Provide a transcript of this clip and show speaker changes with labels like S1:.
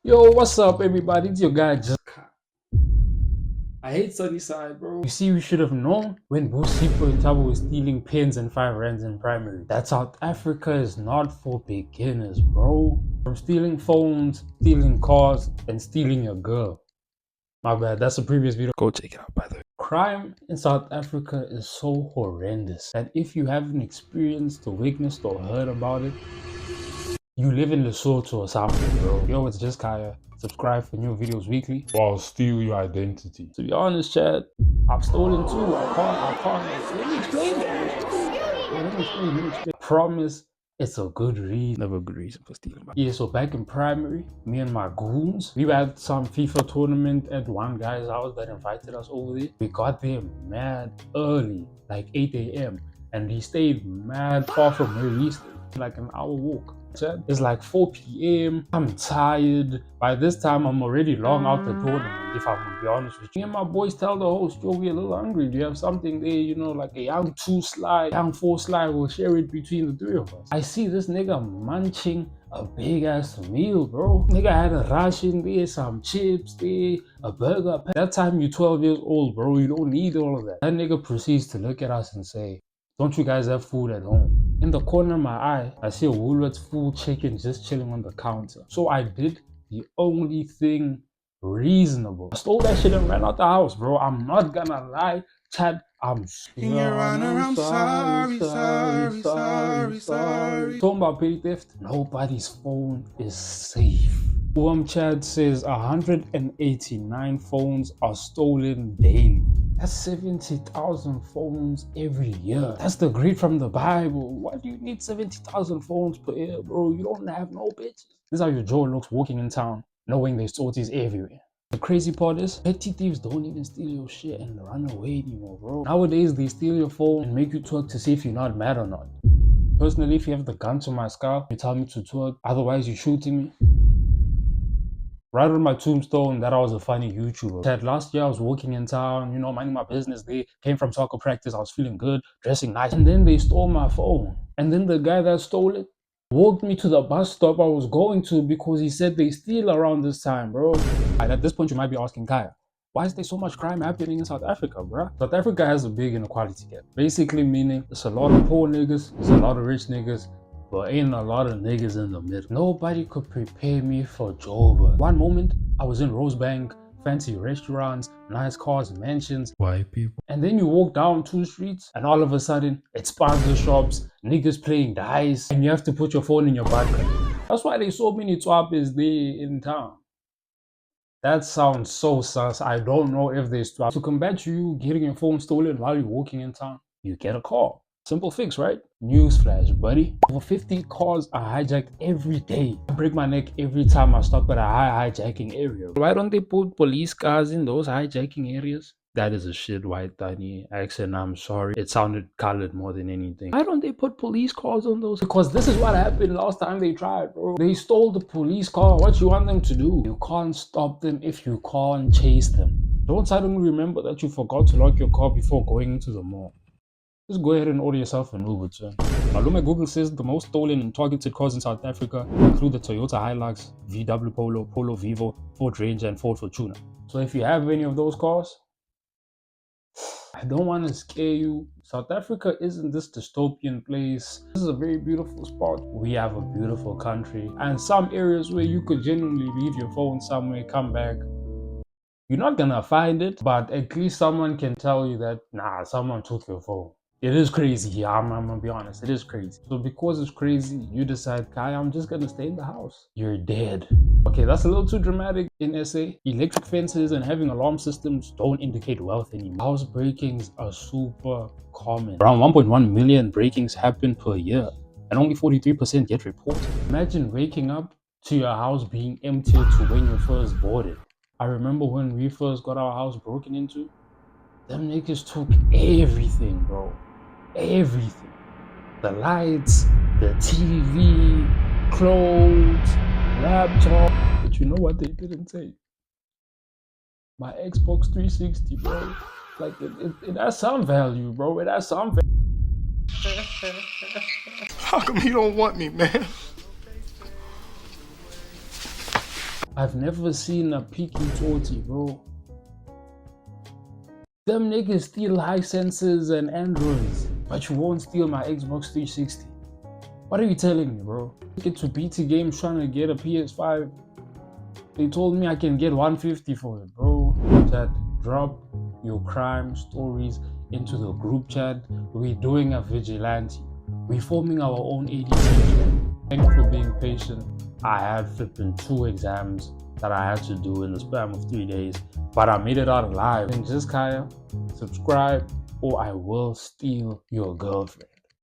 S1: Yo, what's up, everybody? It's your guy, just. I hate Sunnyside, bro. You see, we should have known when Bosipo and Tabo were stealing pens and 5 rands in primary. That South Africa is not for beginners, bro. From stealing phones, stealing cars, and stealing your girl. My bad, that's a previous video. Go check it out, by the way. Crime in South Africa is so horrendous that if you haven't experienced or witnessed or heard about it, you live in Lesotho or something, bro. Yo, it's just Kaya. Subscribe for new videos weekly, or I'll steal your identity. To be honest, Chad, I've stolen too. I can't. Let me explain. Let me explain. Promise, it's a good reason. Never a good reason for stealing. Yeah, so back in primary, me and my goons, we had some FIFA tournament at one guy's house that invited us over there. We got there mad early, like 8 a.m. And he stayed mad far from where we stayed, like an hour walk. It's like 4 p.m. I'm tired. By this time, I'm already long out the tournament, if I'm gonna be honest with you. Me and my boys tell the host, yo, we're a little hungry. Do you have something there, you know, like a young 2 slide, young 4 slide? We'll share it between the 3 of us. I see this nigga munching a big ass meal, bro. Nigga had a ration there, some chips there, a burger. That time you're 12 years old, bro. You don't need all of that. That nigga proceeds to look at us and say, don't you guys have food at home? In the corner of my eye, I see a Woolworths full chicken just chilling on the counter. So I did the only thing reasonable. I stole that shit and ran out the house, bro. I'm not gonna lie, Chad. I'm sorry. Talking about petty theft, nobody's phone is safe. Chad says 189 phones are stolen daily. That's 70,000 phones every year. That's the greed from the Bible. Why do you need 70,000 phones per year, bro? You don't have no bitches. This is how your jaw looks walking in town, knowing there's sorties everywhere. The crazy part is, petty thieves don't even steal your shit and run away anymore, bro. Nowadays, they steal your phone and make you twerk to see if you're not mad or not. Personally, if you have the gun to my scalp, you tell me to twerk, otherwise you're shooting me. Right on my tombstone that I was a funny YouTuber. That last year I was walking in town, you know, minding my business. They came from soccer practice. I was feeling good, dressing nice. And then they stole my phone. And then the guy that stole it walked me to the bus stop I was going to because he said they steal around this time, bro. And at this point, you might be asking, Kaya, why is there so much crime happening in South Africa, bro? South Africa has a big inequality gap. Basically meaning there's a lot of poor niggas, there's a lot of rich niggas, but ain't a lot of niggas in the middle. Nobody could prepare me for Joburg. One moment, I was in Rosebank, fancy restaurants, nice cars, mansions, white people. And then you walk down 2 streets, and all of a sudden, it's sponsor shops, niggas playing dice, and you have to put your phone in your pocket. That's why there's so many twappies there in town. That sounds so sus. I don't know if there's twap. To combat you getting your phone stolen while you're walking in town, you get a call. Simple fix, right? Newsflash, buddy. Over 50 cars are hijacked every day. I break my neck every time I stop at a high hijacking area. Why don't they put police cars in those hijacking areas? That is a shit white tiny accent, I'm sorry. It sounded colored more than anything. Why don't they put police cars on those? Because this is what happened last time they tried, bro. They stole the police car. What you want them to do? You can't stop them if you can't chase them. Don't suddenly remember that you forgot to lock your car before going into the mall. Just go ahead and order yourself an Uber, sir. Malume Google says the most stolen and targeted cars in South Africa include the Toyota Hilux, VW Polo, Polo Vivo, Ford Ranger, and Ford Fortuner. So if you have any of those cars, I don't want to scare you. South Africa isn't this dystopian place. This is a very beautiful spot. We have a beautiful country and some areas where you could genuinely leave your phone somewhere, come back. You're not gonna find it, but at least someone can tell you that, nah, someone took your phone. It is crazy here, I'm gonna be honest, it is crazy. So because it's crazy, you decide, Kai, I'm just gonna stay in the house. You're dead. Okay, that's a little too dramatic in SA. Electric fences and having alarm systems don't indicate wealth anymore. House breakings are super common. Around 1.1 million breakings happen per year, and only 43% get reported. Imagine waking up to your house being emptied to when you first bought it. I remember when we first got our house broken into, them niggas took everything, bro. Everything. The lights, the TV, clothes, laptop. But you know what they didn't take? My Xbox 360, bro. Like, it has some value, bro. It has some value.
S2: How come you don't want me, man?
S1: I've never seen a picky torty, bro. Them niggas steal Hisenses and Androids, but you won't steal my Xbox 360. What are you telling me, bro? Get to BT Games trying to get a PS5. They told me I can get 150 for it, bro. Chat, drop your crime stories into the group chat. We're doing a vigilante. We're forming our own ADC. Thank you for being patient. I had flipping 2 exams that I had to do in the span of 3 days, but I made it out alive. And just Kaya, subscribe or I will steal your girlfriend.